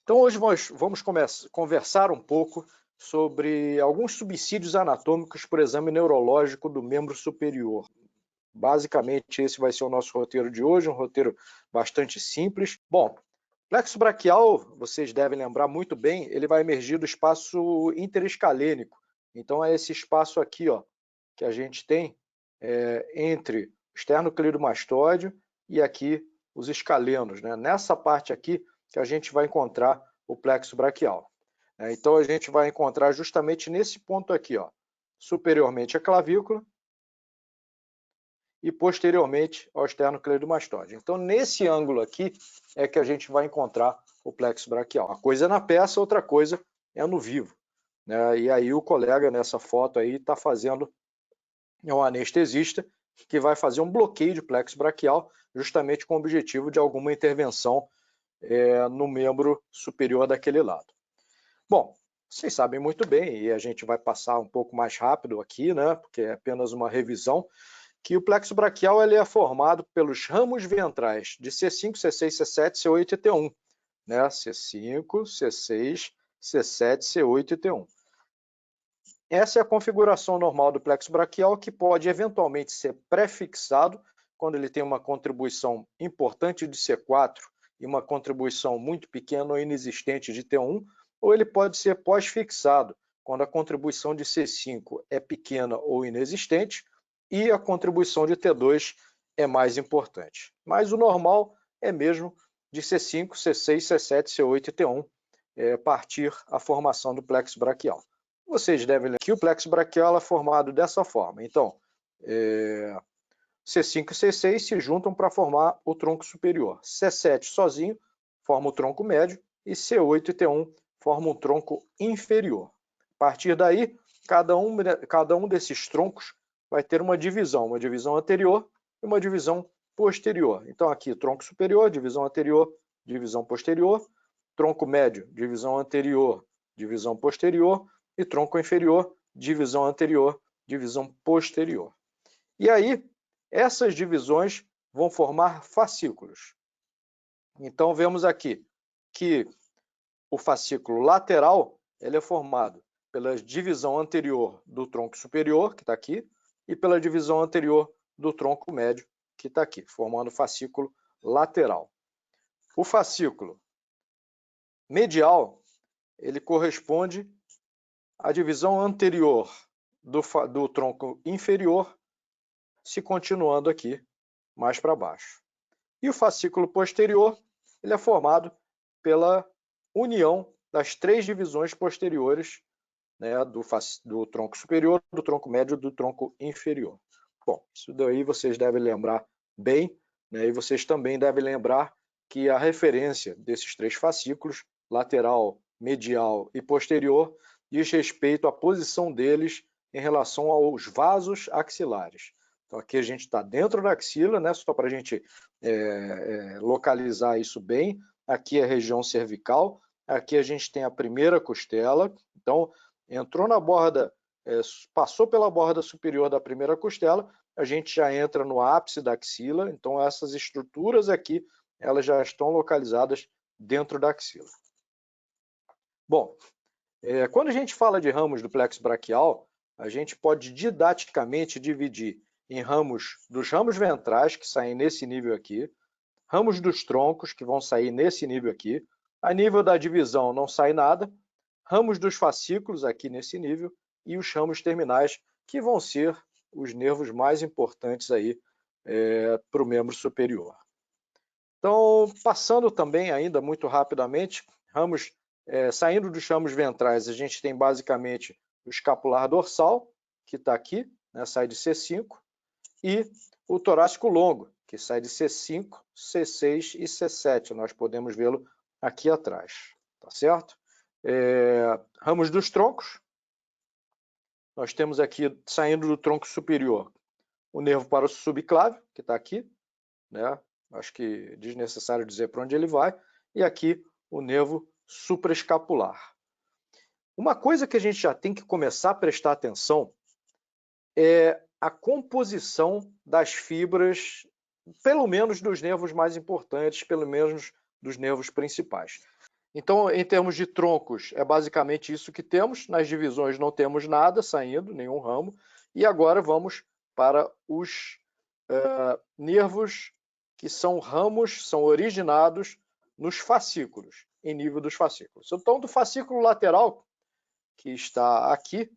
Então, hoje nós vamos conversar um pouco sobre alguns subsídios anatômicos por exame neurológico do membro superior. Basicamente, esse vai ser o nosso roteiro de hoje, um roteiro bastante simples. Bom, plexo braquial, vocês devem lembrar muito bem, ele vai emergir do espaço interescalênico. Então, é esse espaço aqui, ó, que a gente tem entre o esternocleidomastóide e aqui os escalenos, né? Nessa parte aqui que a gente vai encontrar o plexo braquial. Então, a gente vai encontrar justamente nesse ponto aqui, ó, superiormente à clavícula e posteriormente ao esternocleidomastóide. Então, nesse ângulo aqui é que a gente vai encontrar o plexo braquial. Uma coisa é na peça, outra coisa é no vivo, né? E aí o colega nessa foto aí está fazendo, é um anestesista que vai fazer um bloqueio de plexo braquial justamente com o objetivo de alguma intervenção no membro superior daquele lado. Bom, vocês sabem muito bem, e a gente vai passar um pouco mais rápido aqui, né, porque é apenas uma revisão, que o plexo braquial ele é formado pelos ramos ventrais de C5, C6, C7, C8 e T1. Né? C5, C6, C7, C8 e T1. Essa é a configuração normal do plexo braquial, que pode eventualmente ser pré-fixado, quando ele tem uma contribuição importante de C4 e uma contribuição muito pequena ou inexistente de T1, ou ele pode ser pós-fixado, quando a contribuição de C5 é pequena ou inexistente e a contribuição de T2 é mais importante. Mas o normal é mesmo de C5, C6, C7, C8 e T1, partir a formação do plexo braquial. Vocês devem lembrar que o plexo braquial é formado dessa forma. Então, C5 e C6 se juntam para formar o tronco superior. C7 sozinho forma o tronco médio e C8 e T1 formam o tronco inferior. A partir daí, cada um desses troncos vai ter uma divisão anterior e uma divisão posterior. Então, aqui, tronco superior, divisão anterior, divisão posterior, tronco médio, divisão anterior, divisão posterior, e tronco inferior, divisão anterior, divisão posterior. E aí, essas divisões vão formar fascículos. Então, vemos aqui que o fascículo lateral ele é formado pela divisão anterior do tronco superior, que está aqui, e pela divisão anterior do tronco médio, que está aqui, formando o fascículo lateral. O fascículo medial ele corresponde à divisão anterior do tronco inferior, se continuando aqui mais para baixo. E o fascículo posterior ele é formado pela união das três divisões posteriores, né, do tronco superior, do tronco médio e do tronco inferior. Bom, isso daí vocês devem lembrar bem, né, e vocês também devem lembrar que a referência desses três fascículos, lateral, medial e posterior, diz respeito à posição deles em relação aos vasos axilares. Então aqui a gente está dentro da axila, né, só para a gente localizar isso bem. Aqui é a região cervical, aqui a gente tem a primeira costela, então entrou na borda, passou pela borda superior da primeira costela, a gente já entra no ápice da axila, então essas estruturas aqui, elas já estão localizadas dentro da axila. Bom, quando a gente fala de ramos do plexo braquial, a gente pode didaticamente dividir em dos ramos ventrais, que saem nesse nível aqui, ramos dos troncos, que vão sair nesse nível aqui, a nível da divisão não sai nada, ramos dos fascículos aqui nesse nível e os ramos terminais, que vão ser os nervos mais importantes aí para o membro superior. Então, passando também ainda muito rapidamente, saindo dos ramos ventrais, a gente tem basicamente o escapular dorsal, que está aqui, né, sai de C5, e o torácico longo, que sai de C5, C6 e C7. Nós podemos vê-lo aqui atrás, tá certo? Ramos dos troncos. Nós temos aqui, saindo do tronco superior, o nervo para o subclávio, que está aqui, né? Acho que é desnecessário dizer para onde ele vai. E aqui o nervo supraescapular. Uma coisa que a gente já tem que começar a prestar atenção é a composição das fibras, pelo menos dos nervos mais importantes, pelo menos dos nervos principais. Então, em termos de troncos, é basicamente isso que temos. Nas divisões não temos nada saindo, nenhum ramo. E agora vamos para os nervos que são ramos, são originados nos fascículos, em nível dos fascículos. Então, do fascículo lateral, que está aqui,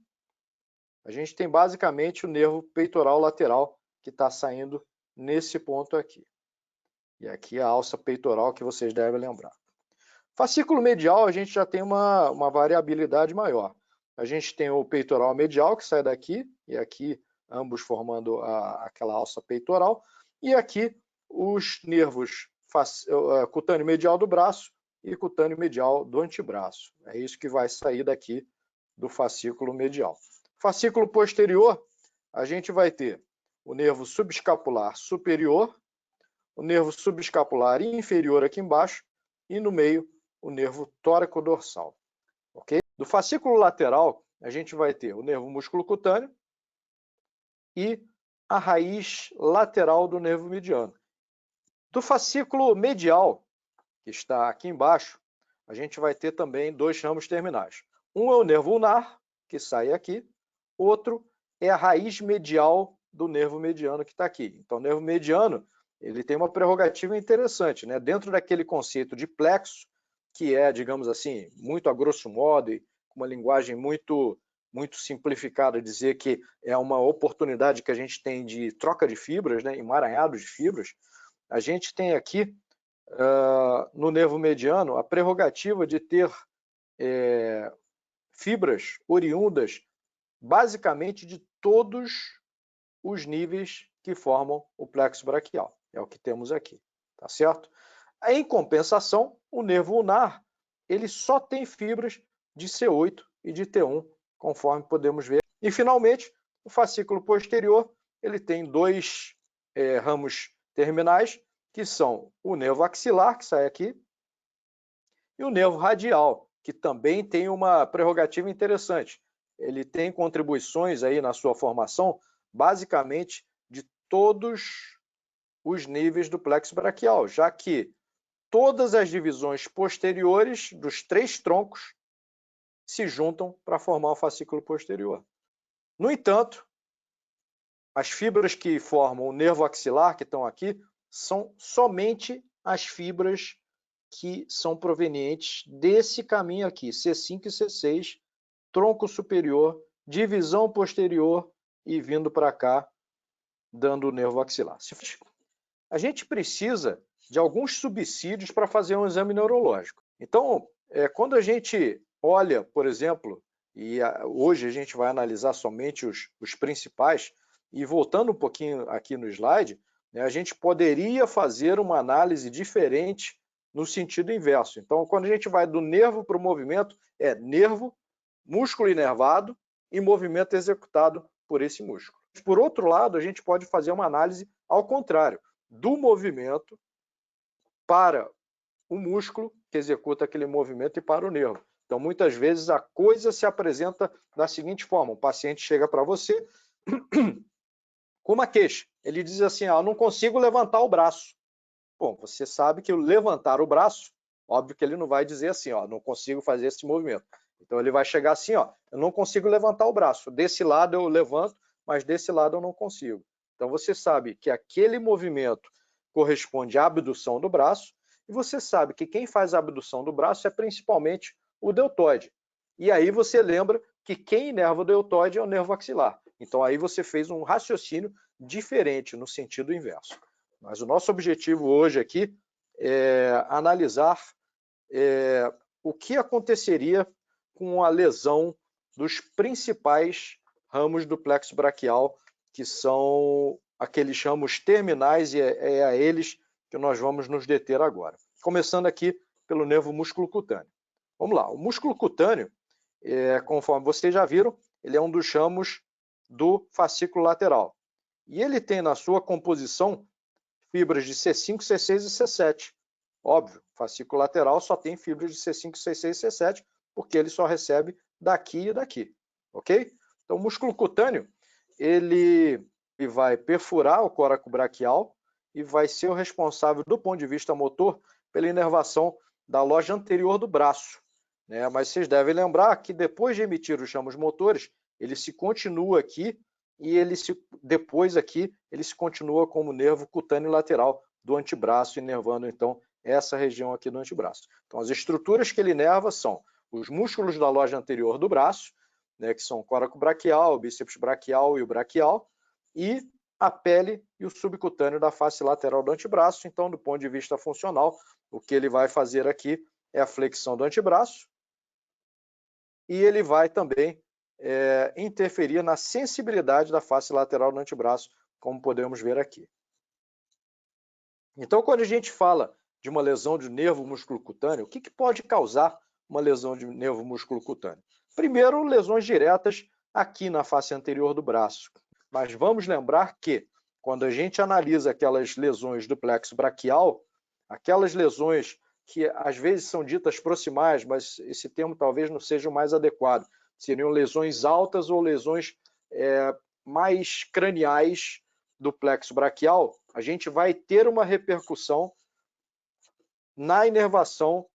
a gente tem basicamente o nervo peitoral lateral, que está saindo nesse ponto aqui. E aqui a alça peitoral, que vocês devem lembrar. Fascículo medial, a gente já tem uma variabilidade maior. A gente tem o peitoral medial, que sai daqui, e aqui, ambos formando aquela alça peitoral. E aqui, os nervos cutâneo medial do braço e cutâneo medial do antebraço. É isso que vai sair daqui do fascículo medial. Fascículo posterior, a gente vai ter o nervo subescapular superior, o nervo subescapular inferior aqui embaixo e no meio o nervo tóraco-dorsal. Okay? Do fascículo lateral, a gente vai ter o nervo músculo cutâneo e a raiz lateral do nervo mediano. Do fascículo medial, que está aqui embaixo, a gente vai ter também dois ramos terminais. Um é o nervo ulnar, que sai aqui, outro é a raiz medial do nervo mediano que está aqui. Então, o nervo mediano ele tem uma prerrogativa interessante, né? Dentro daquele conceito de plexo, que é, digamos assim, muito a grosso modo, e com uma linguagem muito simplificada, dizer que é uma oportunidade que a gente tem de troca de fibras, né? Emaranhado de fibras, a gente tem aqui, no nervo mediano, a prerrogativa de ter fibras oriundas basicamente de todos os níveis que formam o plexo braquial. É o que temos aqui, tá certo? Em compensação, o nervo ulnar, ele só tem fibras de C8 e de T1, conforme podemos ver. E, finalmente, o fascículo posterior, ele tem dois ramos terminais, que são o nervo axilar, que sai aqui, e o nervo radial, que também tem uma prerrogativa interessante. Ele tem contribuições aí na sua formação, basicamente, de todos os níveis do plexo braquial, já que todas as divisões posteriores dos três troncos se juntam para formar o fascículo posterior. No entanto, as fibras que formam o nervo axilar, que estão aqui, são somente as fibras que são provenientes desse caminho aqui, C5 e C6, tronco superior, divisão posterior e vindo para cá, dando o nervo axilar. A gente precisa de alguns subsídios para fazer um exame neurológico. Então, quando a gente olha, por exemplo, e hoje a gente vai analisar somente os principais, e voltando um pouquinho aqui no slide, né, a gente poderia fazer uma análise diferente no sentido inverso. Então, quando a gente vai do nervo para o movimento, é nervo, músculo inervado e movimento executado por esse músculo. Por outro lado, a gente pode fazer uma análise ao contrário, do movimento para o músculo que executa aquele movimento e para o nervo. Então, muitas vezes, a coisa se apresenta da seguinte forma: o paciente chega para você com uma queixa. Ele diz assim, eu não consigo levantar o braço. Bom, você sabe que o levantar o braço, óbvio que ele não vai dizer assim, não consigo fazer esse movimento. Então, ele vai chegar assim, eu não consigo levantar o braço. Desse lado eu levanto, mas desse lado eu não consigo. Então, você sabe que aquele movimento corresponde à abdução do braço, e você sabe que quem faz a abdução do braço é principalmente o deltoide. E aí você lembra que quem inerva o deltoide é o nervo axilar. Então, aí você fez um raciocínio diferente, no sentido inverso. Mas o nosso objetivo hoje aqui é analisar o que aconteceria com a lesão dos principais ramos do plexo braquial, que são aqueles ramos terminais, e é a eles que nós vamos nos deter agora. Começando aqui pelo nervo músculo cutâneo. Vamos lá, o músculo cutâneo, conforme vocês já viram, ele é um dos ramos do fascículo lateral. E ele tem na sua composição fibras de C5, C6 e C7. Óbvio, fascículo lateral só tem fibras de C5, C6 e C7, porque ele só recebe daqui e daqui, ok? Então, o músculo cutâneo, ele vai perfurar o coraco braquial e vai ser o responsável, do ponto de vista motor, pela inervação da loja anterior do braço, né? Mas vocês devem lembrar que depois de emitir os ramos motores, ele se continua aqui e depois aqui ele se continua como nervo cutâneo lateral do antebraço, inervando então essa região aqui do antebraço. Então as estruturas que ele inerva são os músculos da loja anterior do braço, né, que são o coracobraquial, o bíceps braquial e o braquial, e a pele e o subcutâneo da face lateral do antebraço. Então, do ponto de vista funcional, o que ele vai fazer aqui é a flexão do antebraço e ele vai também interferir na sensibilidade da face lateral do antebraço, como podemos ver aqui. Então, quando a gente fala de uma lesão de nervo músculo cutâneo, o que pode causar uma lesão de nervo músculo cutâneo? Primeiro, lesões diretas aqui na face anterior do braço. Mas vamos lembrar que, quando a gente analisa aquelas lesões do plexo braquial, aquelas lesões que às vezes são ditas proximais, mas esse termo talvez não seja o mais adequado, seriam lesões altas ou lesões mais craniais do plexo braquial, a gente vai ter uma repercussão na inervação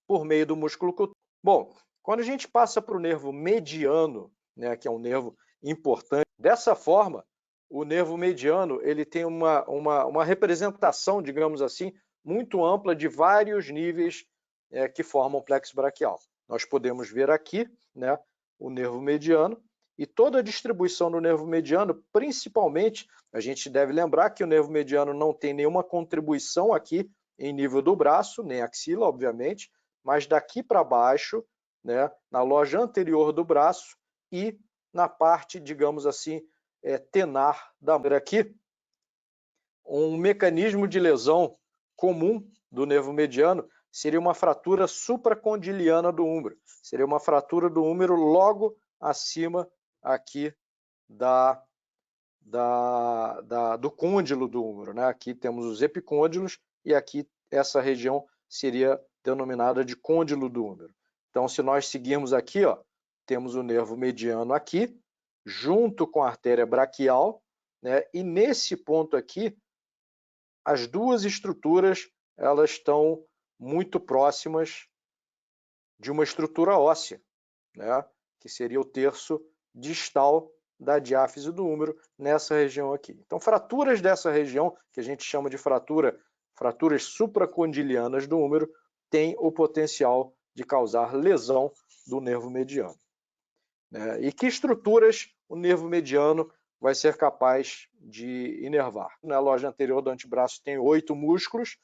por meio do músculo cutâneo. Bom, quando a gente passa para o nervo mediano, né, que é um nervo importante, dessa forma, o nervo mediano ele tem uma representação, digamos assim, muito ampla de vários níveis que formam o plexo braquial. Nós podemos ver aqui, né, o nervo mediano, e toda a distribuição do nervo mediano, principalmente, a gente deve lembrar que o nervo mediano não tem nenhuma contribuição aqui em nível do braço, nem axila, obviamente, mas daqui para baixo, né, na loja anterior do braço e na parte, digamos assim, tenar da mão. Aqui, um mecanismo de lesão comum do nervo mediano seria uma fratura supracondiliana do úmero. Seria uma fratura do úmero logo acima aqui do côndilo do úmero, né? Aqui temos os epicôndilos e aqui essa região seria denominada de côndilo do úmero. Então, se nós seguirmos aqui, ó, temos o nervo mediano aqui, junto com a artéria braquial, né? E nesse ponto aqui, as duas estruturas elas estão muito próximas de uma estrutura óssea, né? Que seria o terço distal da diáfise do úmero nessa região aqui. Então, fraturas dessa região, que a gente chama de fraturas supracondilianas do úmero, têm o potencial de causar lesão do nervo mediano. E que estruturas o nervo mediano vai ser capaz de inervar? Na loja anterior do antebraço tem 8 músculos,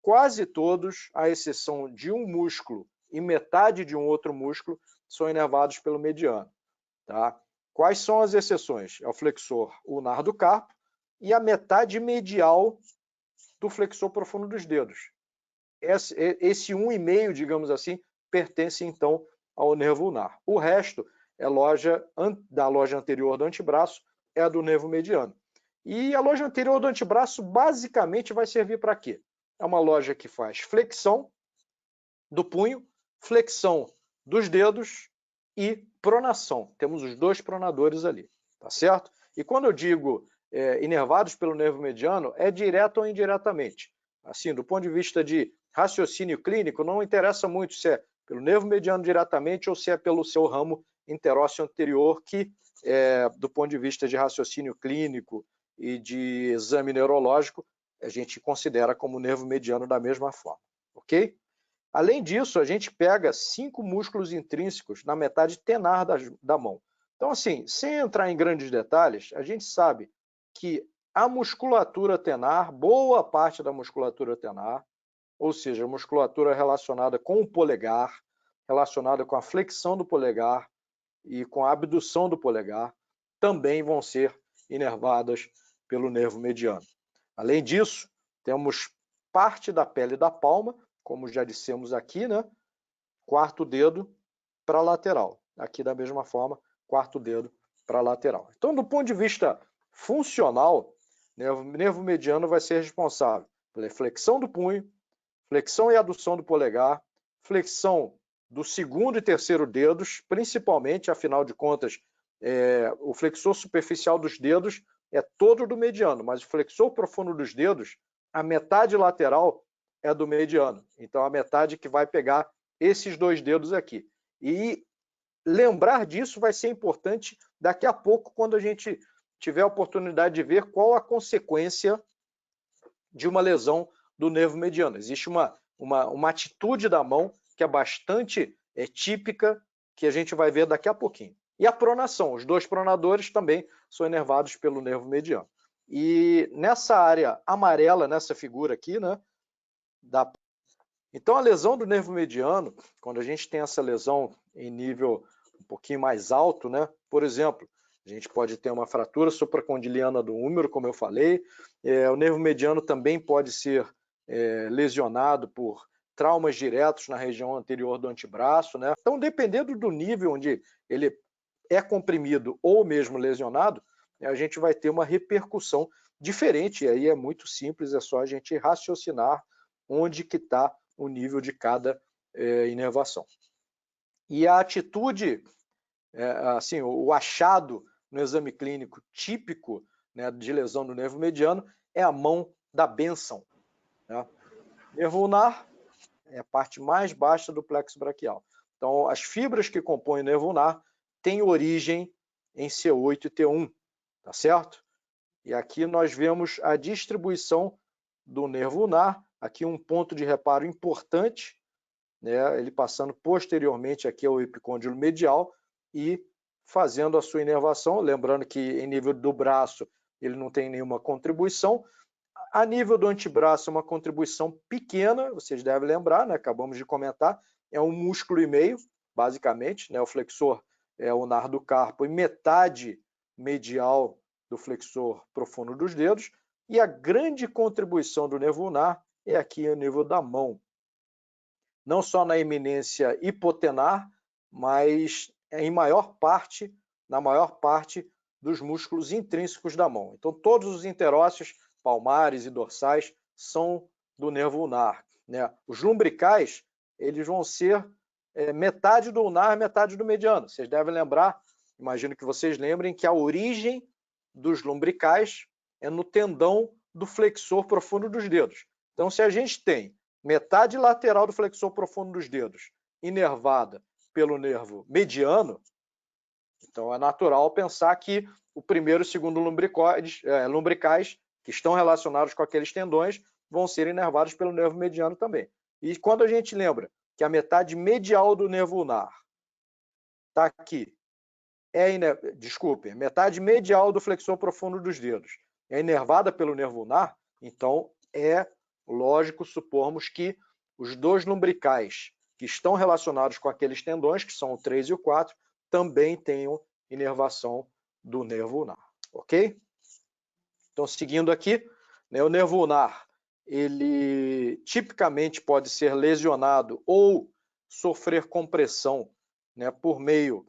quase todos, à exceção de um músculo e metade de um outro músculo, são inervados pelo mediano. Tá? Quais são as exceções? É o flexor ulnar do carpo e a metade medial do flexor profundo dos dedos. Esse 1,5, digamos assim, pertence então ao nervo ulnar. O resto é da loja anterior do antebraço, é a do nervo mediano. E a loja anterior do antebraço basicamente vai servir para quê? É uma loja que faz flexão do punho, flexão dos dedos e pronação. Temos os dois pronadores ali, tá certo? E quando eu digo inervados pelo nervo mediano, é direto ou indiretamente. Assim, do ponto de vista de raciocínio clínico, não interessa muito se é pelo nervo mediano diretamente ou se é pelo seu ramo interósseo anterior, que, do ponto de vista de raciocínio clínico e de exame neurológico, a gente considera como nervo mediano da mesma forma, ok? Além disso, a gente pega 5 músculos intrínsecos na metade tenar da mão. Então, assim, sem entrar em grandes detalhes, a gente sabe que a musculatura tenar, boa parte da musculatura tenar, ou seja, a musculatura relacionada com o polegar, relacionada com a flexão do polegar e com a abdução do polegar, também vão ser inervadas pelo nervo mediano. Além disso, temos parte da pele da palma, como já dissemos aqui, né? Quarto dedo para a lateral. Aqui da mesma forma, quarto dedo para a lateral. Então, do ponto de vista funcional, o nervo mediano vai ser responsável pela flexão do punho, flexão e adução do polegar, flexão do segundo e terceiro dedos, principalmente, afinal de contas, o flexor superficial dos dedos é todo do mediano, mas o flexor profundo dos dedos, a metade lateral é do mediano. Então, a metade que vai pegar esses dois dedos aqui. E lembrar disso vai ser importante daqui a pouco, quando a gente tiver a oportunidade de ver qual a consequência de uma lesão do nervo mediano. Existe uma atitude da mão que é bastante típica, que a gente vai ver daqui a pouquinho. E a pronação, os dois pronadores também são inervados pelo nervo mediano. E nessa área amarela, nessa figura aqui, né, então a lesão do nervo mediano, quando a gente tem essa lesão em nível um pouquinho mais alto, né, por exemplo, a gente pode ter uma fratura supracondiliana do húmero, como eu falei, o nervo mediano também pode ser lesionado por traumas diretos na região anterior do antebraço, né? Então, dependendo do nível onde ele é comprimido ou mesmo lesionado, a gente vai ter uma repercussão diferente, e aí é muito simples, é só a gente raciocinar onde que está o nível de cada inervação. E a atitude, assim, o achado no exame clínico típico, né, de lesão do nervo mediano é a mão da bênção, né? Nervo ulnar é a parte mais baixa do plexo braquial. Então, as fibras que compõem o nervo ulnar têm origem em C8 e T1, tá certo? E aqui nós vemos a distribuição do nervo ulnar, aqui um ponto de reparo importante, né, ele passando posteriormente aqui ao epicôndilo medial e fazendo a sua inervação, lembrando que em nível do braço ele não tem nenhuma contribuição. A nível do antebraço é uma contribuição pequena, vocês devem lembrar, né, acabamos de comentar, é 1,5 músculo, basicamente, né, o flexor ulnar do carpo e metade medial do flexor profundo dos dedos, e a grande contribuição do nervo ulnar é aqui a nível da mão. Não só na eminência hipotenar, mas na maior parte dos músculos intrínsecos da mão. Então, todos os interósseos, palmares e dorsais, são do nervo ulnar, né? Os lumbricais, eles vão ser metade do ulnar, metade do mediano. Vocês devem lembrar, imagino que vocês lembrem, que a origem dos lumbricais é no tendão do flexor profundo dos dedos. Então, se a gente tem metade lateral do flexor profundo dos dedos inervada pelo nervo mediano, então é natural pensar que o primeiro e o segundo lumbricais, que estão relacionados com aqueles tendões, vão ser inervados pelo nervo mediano também. E quando a gente lembra que a metade medial do nervo ulnar está aqui, metade medial do flexor profundo dos dedos é inervada pelo nervo ulnar, então é lógico supormos que os dois lumbricais que estão relacionados com aqueles tendões, que são o 3 e o 4, também tenham inervação do nervo ulnar, ok? Então, seguindo aqui, né, o nervo ulnar, ele tipicamente pode ser lesionado ou sofrer compressão, né, por meio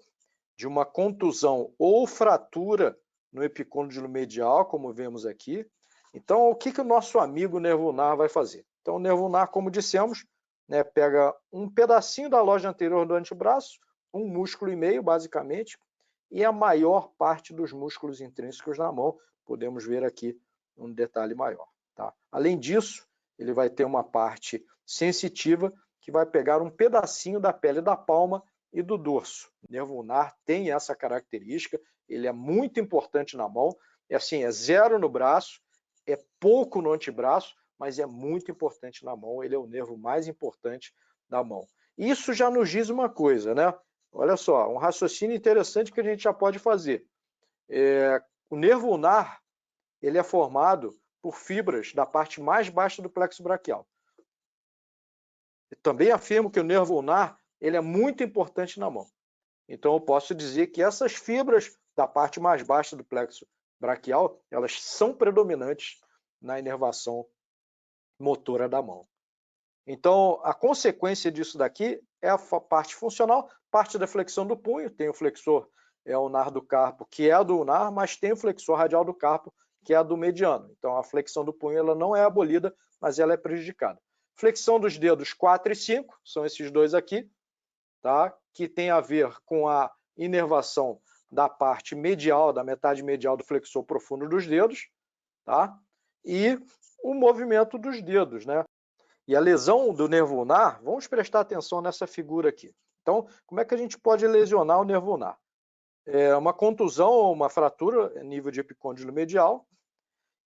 de uma contusão ou fratura no epicôndilo medial, como vemos aqui. Então, o que o nosso amigo nervo ulnar vai fazer? Então, o nervo ulnar, como dissemos, né, pega um pedacinho da loja anterior do antebraço, 1,5 músculo, basicamente, e a maior parte dos músculos intrínsecos na mão. Podemos ver aqui um detalhe maior, tá? Além disso, ele vai ter uma parte sensitiva que vai pegar um pedacinho da pele da palma e do dorso. O nervo ulnar tem essa característica, ele é muito importante na mão, é 0 no braço, é pouco no antebraço, mas é muito importante na mão, ele é o nervo mais importante da mão. Isso já nos diz uma coisa, né? Olha só, um raciocínio interessante que a gente já pode fazer. O nervo ulnar, ele é formado por fibras da parte mais baixa do plexo braquial. Eu também afirmo que o nervo ulnar, ele é muito importante na mão. Então, eu posso dizer que essas fibras da parte mais baixa do plexo braquial, elas são predominantes na inervação motora da mão. Então, a consequência disso daqui é a parte funcional, parte da flexão do punho, tem o flexor ulnar do carpo, que é a do ulnar, mas tem o flexor radial do carpo, que é a do mediano. Então, a flexão do punho ela não é abolida, mas ela é prejudicada. Flexão dos dedos 4 e 5, são esses dois aqui, tá? Que tem a ver com a inervação da parte medial, da metade medial do flexor profundo dos dedos, tá? E o movimento dos dedos, né? E a lesão do nervo ulnar, vamos prestar atenção nessa figura aqui. Então, como é que a gente pode lesionar o nervo ulnar? Uma contusão ou uma fratura a nível de epicôndilo medial,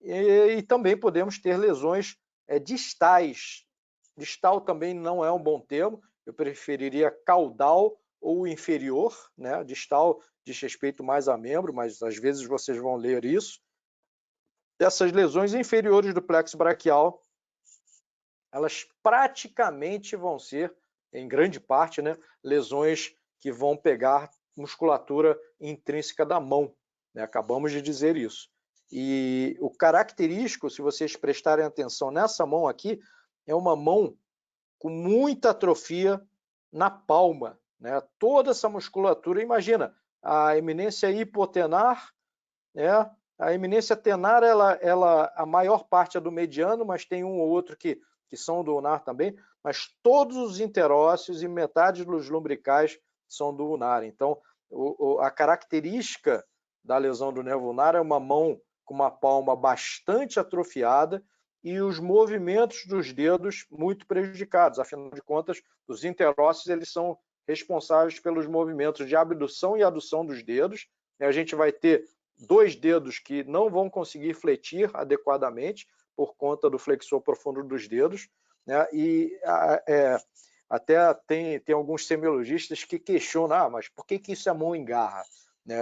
e também podemos ter lesões distais. Distal também não é um bom termo, eu preferiria caudal ou inferior, né? Distal diz respeito mais a membro, mas às vezes vocês vão ler isso. Essas lesões inferiores do plexo braquial, elas praticamente vão ser, em grande parte, né, lesões que vão pegar musculatura intrínseca da mão, né? Acabamos de dizer isso. E o característico, se vocês prestarem atenção nessa mão aqui, é uma mão com muita atrofia na palma, né? Toda essa musculatura, imagina, a eminência hipotenar, né? A eminência tenar, a maior parte é do mediano, mas tem um ou outro que são do ulnar também, mas todos os interósseos e metade dos lumbricais são do ulnar. Então, a característica da lesão do nervo ulnar é uma mão com uma palma bastante atrofiada e os movimentos dos dedos muito prejudicados. Afinal de contas, os interósseos eles são responsáveis pelos movimentos de abdução e adução dos dedos. A gente vai ter 2 dedos que não vão conseguir fletir adequadamente por conta do flexor profundo dos dedos, né? E até tem alguns semiologistas que questionam, mas por que isso é mão em garra? Né?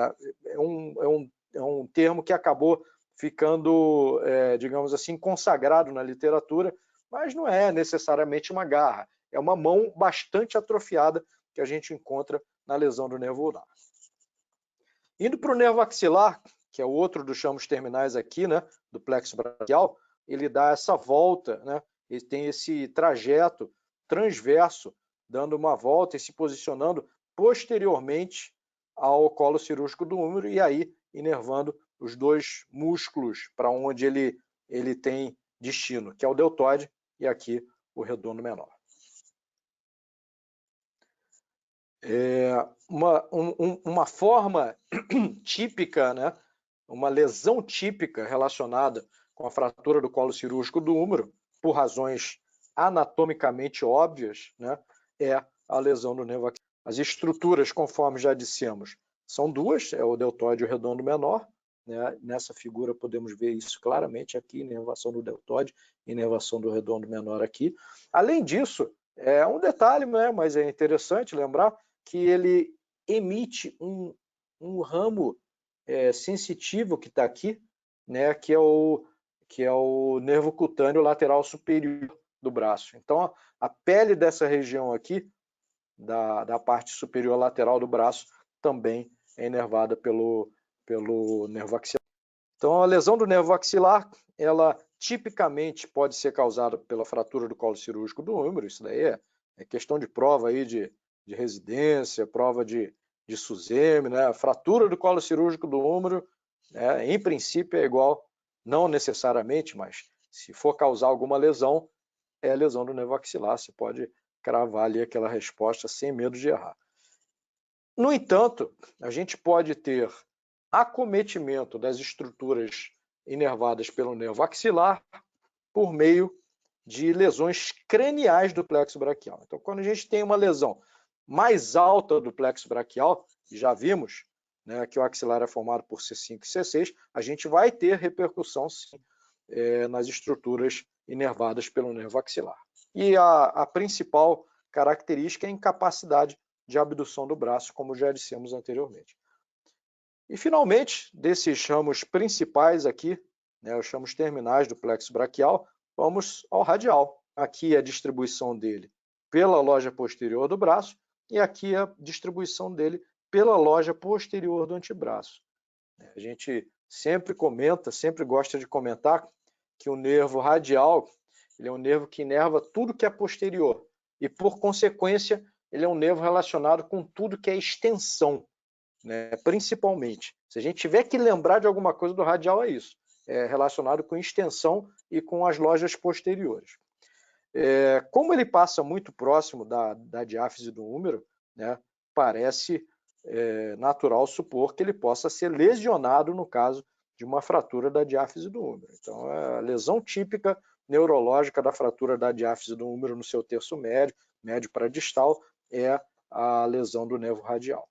É um termo que acabou ficando, digamos assim, consagrado na literatura, mas não é necessariamente uma garra, é uma mão bastante atrofiada que a gente encontra na lesão do nervo ulnar. Indo para o nervo axilar, que é o outro dos chamos terminais aqui, né, do plexo braquial, ele dá essa volta, né, ele tem esse trajeto transverso, dando uma volta e se posicionando posteriormente ao colo cirúrgico do húmero e aí inervando os 2 músculos para onde ele tem destino, que é o deltoide e aqui o redondo menor. Uma forma típica, né, uma lesão típica relacionada com a fratura do colo cirúrgico do húmero, por razões anatomicamente óbvias, né, é a lesão do nervo axilar. As estruturas, conforme já dissemos, são 2, é o deltoide e o redondo menor, né? Nessa figura podemos ver isso claramente aqui, inervação do deltoide, inervação do redondo menor aqui. Além disso, é um detalhe, né, mas é interessante lembrar que ele emite um ramo sensitivo que está aqui, né, que é o nervo cutâneo lateral superior do braço. Então, a pele dessa região aqui, da parte superior lateral do braço, também é inervada pelo nervo axilar. Então, a lesão do nervo axilar, ela tipicamente pode ser causada pela fratura do colo cirúrgico do húmero, isso daí é questão de prova aí de residência, prova de SUSEMI, né? A fratura do colo cirúrgico do húmero, em princípio é igual, não necessariamente, mas se for causar alguma lesão, é a lesão do nervo axilar, você pode cravar ali aquela resposta sem medo de errar. No entanto, a gente pode ter acometimento das estruturas inervadas pelo nervo axilar por meio de lesões craniais do plexo braquial. Então, quando a gente tem uma lesão mais alta do plexo braquial, já vimos, né, que o axilar é formado por C5 e C6, a gente vai ter repercussão, sim, nas estruturas inervadas pelo nervo axilar. E a principal característica é a incapacidade de abdução do braço, como já dissemos anteriormente. E, finalmente, desses ramos principais aqui, né, os ramos terminais do plexo braquial, vamos ao radial. Aqui a distribuição dele pela loja posterior do braço e aqui a distribuição dele pela loja posterior do antebraço. A gente sempre comenta, sempre gosta de comentar que o nervo radial ele é um nervo que inerva tudo que é posterior e, por consequência, ele é um nervo relacionado com tudo que é extensão, né? Principalmente. Se a gente tiver que lembrar de alguma coisa do radial, é isso. É relacionado com extensão e com as lojas posteriores. Como ele passa muito próximo da diáfise do húmero, né, parece natural supor que ele possa ser lesionado no caso de uma fratura da diáfise do húmero. Então, a lesão típica neurológica da fratura da diáfise do húmero no seu terço médio, médio para distal, é a lesão do nervo radial.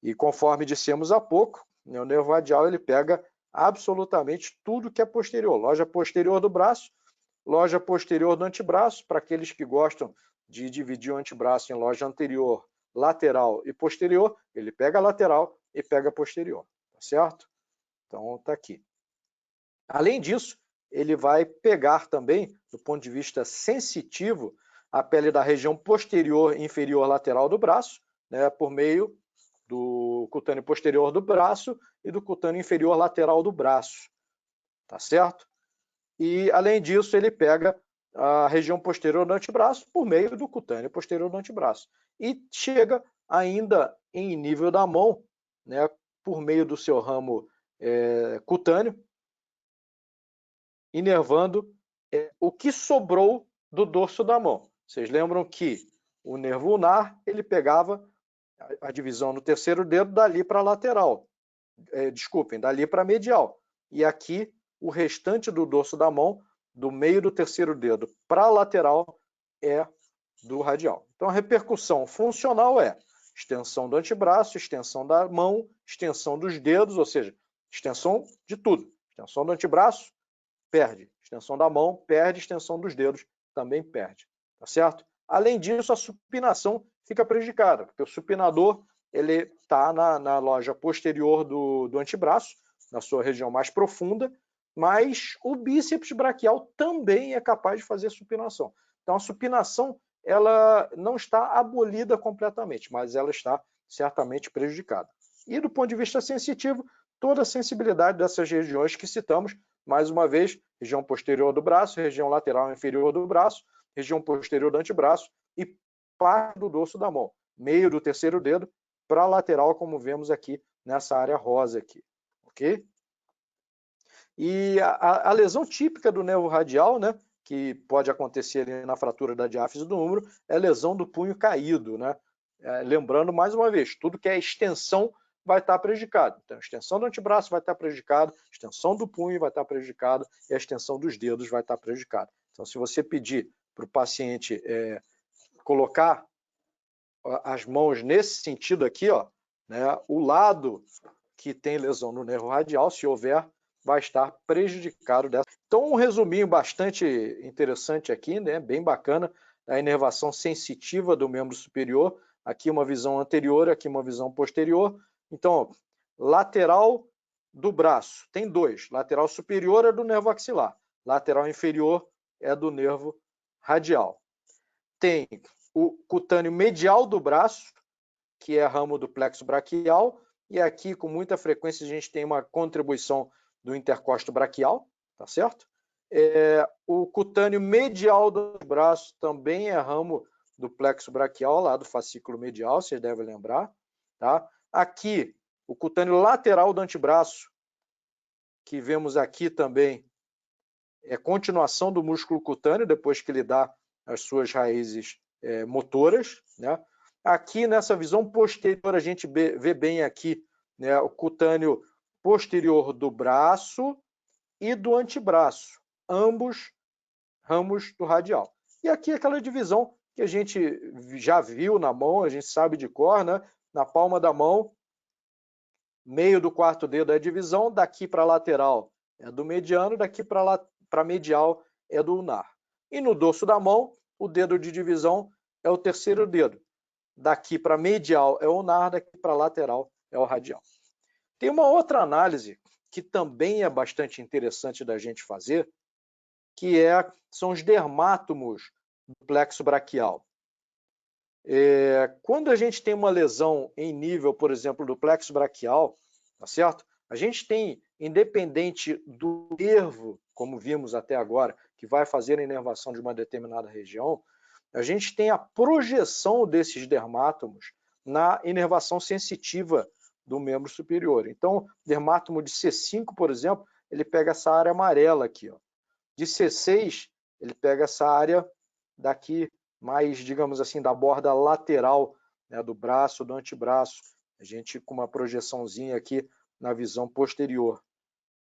E conforme dissemos há pouco, né, o nervo radial ele pega absolutamente tudo que é posterior. Loja posterior do braço, loja posterior do antebraço, para aqueles que gostam de dividir o antebraço em loja anterior, lateral e posterior, ele pega a lateral e pega a posterior, tá certo? Então tá aqui. Além disso, ele vai pegar também, do ponto de vista sensitivo, a pele da região posterior e inferior lateral do braço, né, por meio do cutâneo posterior do braço e do cutâneo inferior lateral do braço, tá certo? E, além disso, ele pega a região posterior do antebraço por meio do cutâneo posterior do antebraço. E chega ainda em nível da mão, né, por meio do seu ramo cutâneo, inervando o que sobrou do dorso da mão. Vocês lembram que o nervo ulnar ele pegava a divisão no terceiro dedo dali para lateral, desculpem, dali para medial. E aqui o restante do dorso da mão, do meio do terceiro dedo para lateral, é do radial. Então a repercussão funcional é extensão do antebraço, extensão da mão, extensão dos dedos, ou seja, extensão de tudo. Extensão do antebraço, perde. Extensão da mão, perde. Extensão dos dedos, também perde. Tá certo? Além disso, a supinação fica prejudicada, porque o supinador ele está na loja posterior do antebraço, na sua região mais profunda, mas o bíceps braquial também é capaz de fazer supinação. Então, a supinação ela não está abolida completamente, mas ela está certamente prejudicada. E do ponto de vista sensitivo, toda a sensibilidade dessas regiões que citamos, mais uma vez, região posterior do braço, região lateral inferior do braço, região posterior do antebraço e parte do dorso da mão, meio do terceiro dedo para a lateral, como vemos aqui nessa área rosa aqui, ok? E a lesão típica do nervo radial, né, que pode acontecer na fratura da diáfise do húmero, é a lesão do punho caído, né? Lembrando mais uma vez, tudo que é extensão vai estar prejudicado. Então, a extensão do antebraço vai estar prejudicada, a extensão do punho vai estar prejudicada e a extensão dos dedos vai estar prejudicada. Então, se você pedir para o paciente colocar as mãos nesse sentido aqui, ó, né, o lado que tem lesão no nervo radial, se houver, vai estar prejudicado dessa. Então, um resuminho bastante interessante aqui, né, bem bacana, a inervação sensitiva do membro superior. Aqui uma visão anterior, aqui uma visão posterior. Então, lateral do braço, tem dois. Lateral superior é do nervo axilar, lateral inferior é do nervo radial. Tem o cutâneo medial do braço, que é ramo do plexo braquial, e aqui com muita frequência a gente tem uma contribuição do intercosto braquial, tá certo? O cutâneo medial do braço também é ramo do plexo braquial, lá do fascículo medial, vocês devem lembrar, tá? Aqui, o cutâneo lateral do antebraço, que vemos aqui também, é continuação do músculo cutâneo, depois que ele dá as suas raízes motoras, né? Aqui nessa visão posterior a gente vê bem aqui, né, o cutâneo posterior do braço e do antebraço, ambos ramos do radial. E aqui aquela divisão que a gente já viu na mão, a gente sabe de cor, né? Na palma da mão, meio do quarto dedo é a divisão, daqui para a lateral é do mediano, daqui para medial é do ulnar. E no dorso da mão, o dedo de divisão é o terceiro dedo. Daqui para medial é o ulnar, daqui para lateral é o radial. Tem uma outra análise que também é bastante interessante da gente fazer, que são os dermátomos do plexo braquial. Quando a gente tem uma lesão em nível, por exemplo, do plexo braquial, tá certo? A gente tem, independente do nervo, como vimos até agora, que vai fazer a inervação de uma determinada região, a gente tem a projeção desses dermátomos na inervação sensitiva do membro superior. Então, dermátomo de C5, por exemplo, ele pega essa área amarela aqui, ó. De C6, ele pega essa área daqui, mais, digamos assim, da borda lateral, né, do braço, do antebraço. A gente com uma projeçãozinha aqui na visão posterior,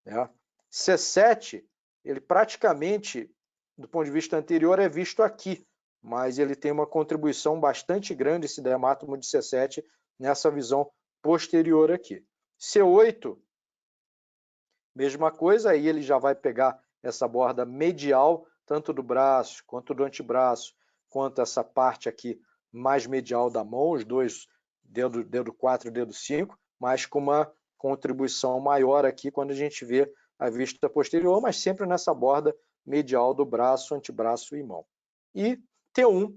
né? C7, ele praticamente do ponto de vista anterior, é visto aqui, mas ele tem uma contribuição bastante grande, esse dermátomo de C7, nessa visão posterior aqui. C8, mesma coisa, aí ele já vai pegar essa borda medial, tanto do braço, quanto do antebraço, quanto essa parte aqui mais medial da mão, os dois, dedo 4 e dedo 5, mas com uma contribuição maior aqui quando a gente vê a vista posterior, mas sempre nessa borda medial do braço, antebraço e mão. E T1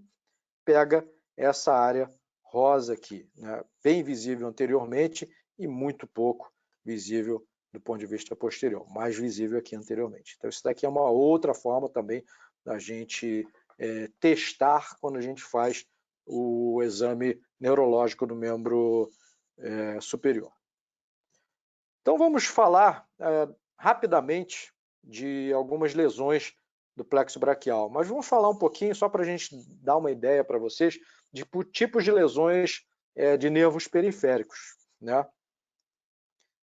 pega essa área rosa aqui, né? Bem visível anteriormente e muito pouco visível do ponto de vista posterior, mais visível aqui anteriormente. Então isso daqui é uma outra forma também da gente testar quando a gente faz o exame neurológico do membro superior. Então vamos falar rapidamente de algumas lesões do plexo braquial, mas vamos falar um pouquinho só para a gente dar uma ideia para vocês de tipos de lesões de nervos periféricos, né?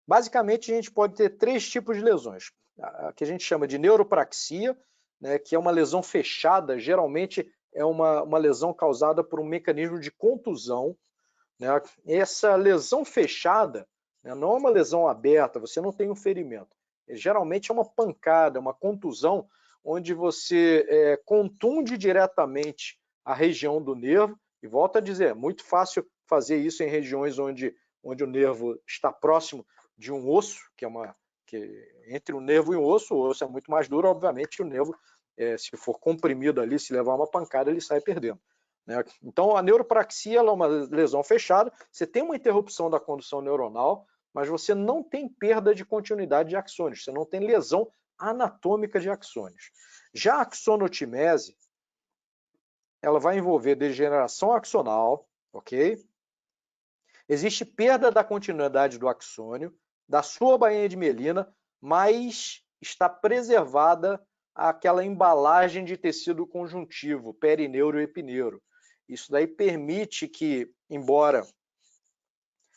Basicamente a gente pode ter 3 tipos de lesões, a que a gente chama de neuropraxia, né, que é uma lesão fechada, geralmente é uma lesão causada por um mecanismo de contusão, né? Essa lesão fechada, né, não é uma lesão aberta, você não tem um ferimento. Geralmente é uma pancada, uma contusão, onde você contunde diretamente a região do nervo, e volto a dizer, é muito fácil fazer isso em regiões onde o nervo está próximo de um osso, entre o nervo e o osso é muito mais duro, obviamente o nervo, se for comprimido ali, se levar uma pancada, ele sai perdendo. Então, a neuropraxia ela é uma lesão fechada, você tem uma interrupção da condução neuronal, mas você não tem perda de continuidade de axônios, você não tem lesão anatômica de axônios. Já a axonotimese, ela vai envolver degeneração axonal, ok? Existe perda da continuidade do axônio, da sua bainha de mielina, mas está preservada aquela embalagem de tecido conjuntivo, perineuro e epineuro. Isso daí permite que, embora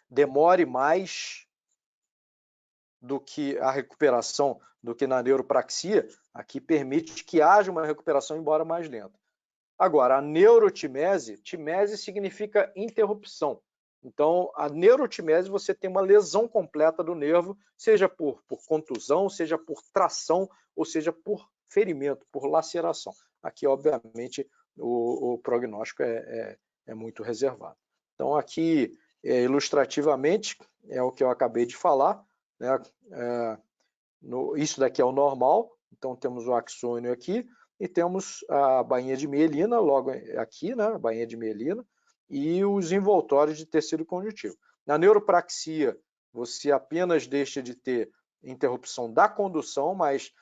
demore mais do que a recuperação do que na neuropraxia, aqui permite que haja uma recuperação, embora mais lenta. Agora, a neurotimese, timese significa interrupção. Então, a neurotimese, você tem uma lesão completa do nervo, seja por contusão, seja por tração, ou seja por ferimento, por laceração. Aqui, obviamente, o prognóstico é muito reservado. Então, aqui, ilustrativamente, é o que eu acabei de falar, né? Isso daqui é o normal, então temos o axônio aqui, e temos a bainha de mielina, logo aqui, né, a bainha de mielina, e os envoltórios de tecido conjuntivo. Na neuropraxia, você apenas deixa de ter interrupção da condução, mas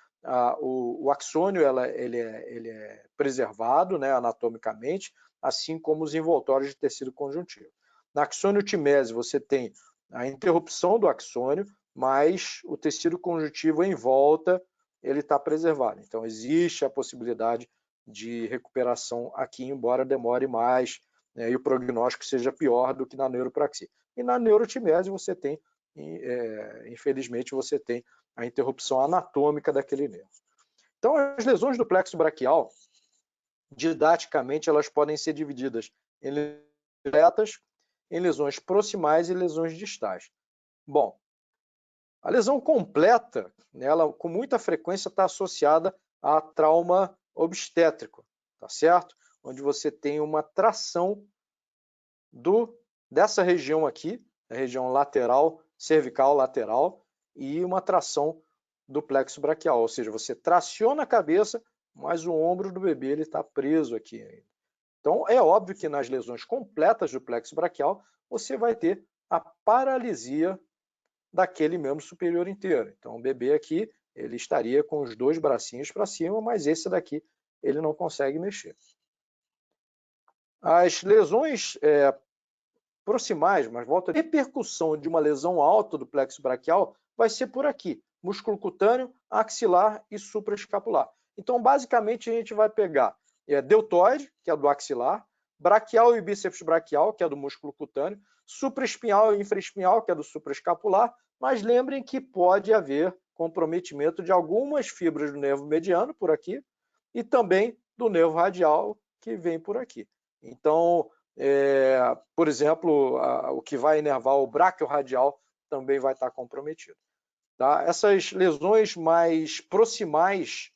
o axônio ele é preservado, né, anatomicamente, assim como os envoltórios de tecido conjuntivo. Na axoniotimese, você tem a interrupção do axônio, mas o tecido conjuntivo em volta ele está preservado. Então, existe a possibilidade de recuperação aqui, embora demore mais, né, e o prognóstico seja pior do que na neuropraxia. E na neurotimese você tem, infelizmente, você tem a interrupção anatômica daquele nervo. Então, as lesões do plexo braquial, didaticamente, elas podem ser divididas em lesões diretas, em lesões proximais e lesões distais. Bom, a lesão completa, ela com muita frequência está associada a trauma obstétrico, tá certo? Onde você tem uma tração dessa região aqui, a região lateral, cervical lateral, e uma tração do plexo braquial, ou seja, você traciona a cabeça, mas o ombro do bebê está preso aqui ainda. Então, é óbvio que nas lesões completas do plexo braquial, você vai ter a paralisia daquele membro superior inteiro. Então, o bebê aqui, ele estaria com os 2 bracinhos para cima, mas esse daqui, ele não consegue mexer. As lesões proximais, mas volta a repercussão de uma lesão alta do plexo braquial vai ser por aqui, músculo cutâneo, axilar e supraescapular. Então, basicamente, a gente vai pegar deltoide, que é do axilar, braquial e bíceps braquial, que é do músculo cutâneo, supraespinhal e infraespinhal, que é do supraescapular, mas lembrem que pode haver comprometimento de algumas fibras do nervo mediano por aqui e também do nervo radial que vem por aqui. Então, por exemplo, o que vai inervar o bráquio radial também vai estar comprometido. Tá? Essas lesões mais proximais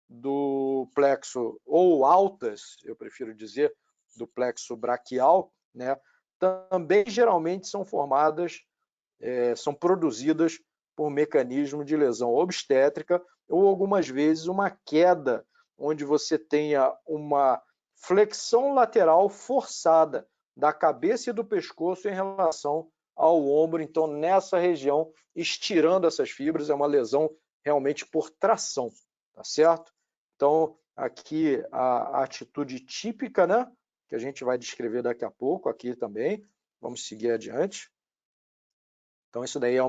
do plexo, ou altas, eu prefiro dizer, do plexo braquial, né, também geralmente são formadas, são produzidas por mecanismo de lesão obstétrica ou algumas vezes uma queda, onde você tenha uma flexão lateral forçada da cabeça e do pescoço em relação ao ombro. Então, nessa região, estirando essas fibras, é uma lesão realmente por tração, tá certo? Então, aqui a atitude típica, né, que a gente vai descrever daqui a pouco aqui também. Vamos seguir adiante. Então, isso daí é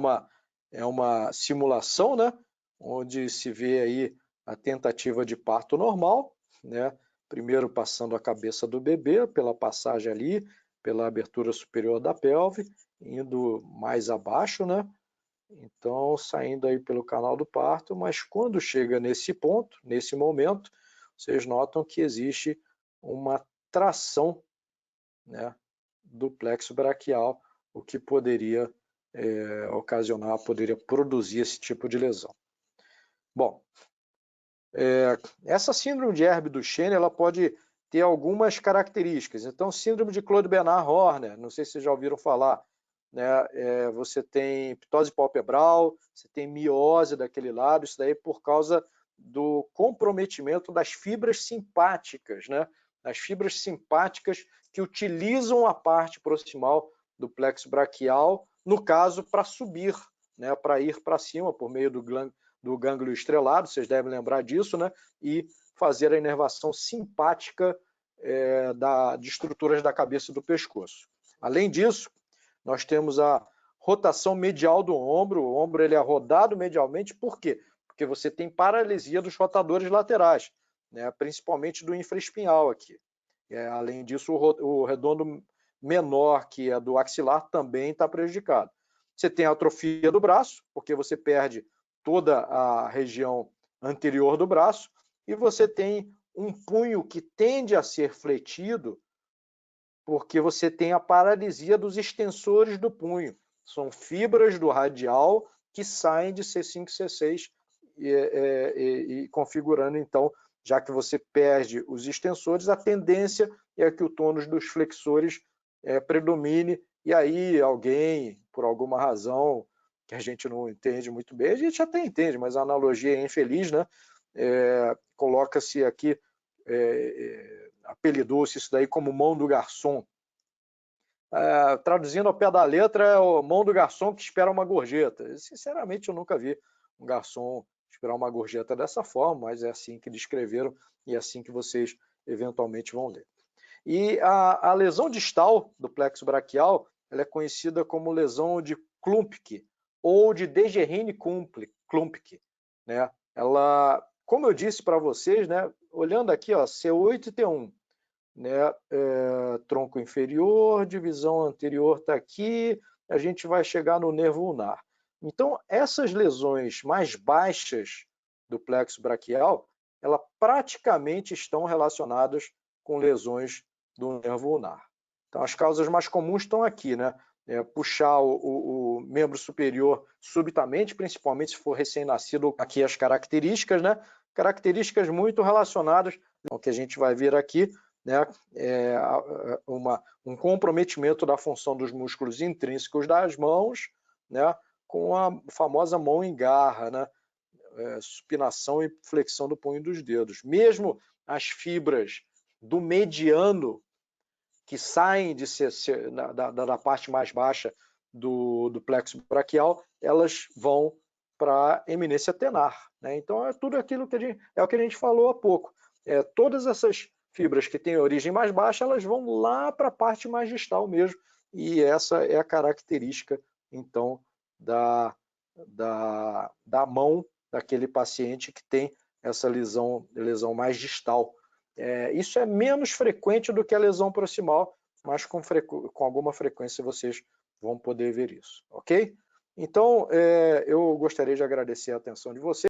uma simulação, né, onde se vê aí a tentativa de parto normal, né, primeiro passando a cabeça do bebê pela passagem ali, pela abertura superior da pelve, indo mais abaixo, né, então saindo aí pelo canal do parto, mas quando chega nesse ponto, nesse momento, vocês notam que existe uma tração, né, do plexo braquial, o que poderia ocasionar, poderia produzir esse tipo de lesão. Bom, essa síndrome de Erbe-Duchenne, ela pode ter algumas características. Então, síndrome de Claude-Bernard-Horner, não sei se vocês já ouviram falar, né? Você tem ptose palpebral, você tem miose daquele lado, isso daí por causa do comprometimento das fibras simpáticas, né? As fibras simpáticas que utilizam a parte proximal do plexo braquial, no caso, para subir, né? Para ir para cima por meio do gânglio estrelado, vocês devem lembrar disso, né? E fazer a inervação simpática de estruturas da cabeça e do pescoço. Além disso, nós temos a rotação medial do ombro. O ombro ele é rodado medialmente, por quê? Porque você tem paralisia dos rotadores laterais, né? Principalmente do infraespinhal aqui. Além disso, o redondo menor, que é do axilar, também está prejudicado. Você tem a atrofia do braço, porque você perde toda a região anterior do braço, e você tem um punho que tende a ser fletido, porque você tem a paralisia dos extensores do punho. São fibras do radial que saem de C5 e C6 e configurando, então, já que você perde os extensores, a tendência é que o tônus dos flexores predomine, e aí alguém, por alguma razão que a gente não entende muito bem, a gente até entende, mas a analogia é infeliz, né? Coloca-se aqui, apelidou-se isso daí como mão do garçom. Traduzindo ao pé da letra, é a mão do garçom que espera uma gorjeta. Sinceramente, eu nunca vi um garçom esperar uma gorjeta dessa forma, mas é assim que descreveram e é assim que vocês eventualmente vão ler. E a lesão distal do plexo braquial, ela é conhecida como lesão de Klumpke ou de Dejerine-Klumpke, né? Ela, como eu disse para vocês, né, olhando aqui, ó, C8 e T1, né, tronco inferior, divisão anterior está aqui, a gente vai chegar no nervo ulnar. Então, essas lesões mais baixas do plexo braquial, elas praticamente estão relacionadas com lesões do nervo ulnar. Então, as causas mais comuns estão aqui, né? Puxar o membro superior subitamente, principalmente se for recém-nascido. Aqui as características, né? Características muito relacionadas ao que a gente vai ver aqui, né? Um comprometimento da função dos músculos intrínsecos das mãos, né? Com a famosa mão em garra, né? Supinação e flexão do punho dos dedos. Mesmo as fibras do mediano que saem da parte mais baixa do plexo braquial, elas vão para a eminência tenar, né? Então é tudo aquilo que o que a gente falou há pouco. Todas essas fibras que têm origem mais baixa, elas vão lá para a parte mais distal mesmo, e essa é a característica, então, da mão daquele paciente que tem essa lesão mais distal. Isso é menos frequente do que a lesão proximal, mas com alguma frequência vocês vão poder ver isso, ok? Então, eu gostaria de agradecer a atenção de vocês.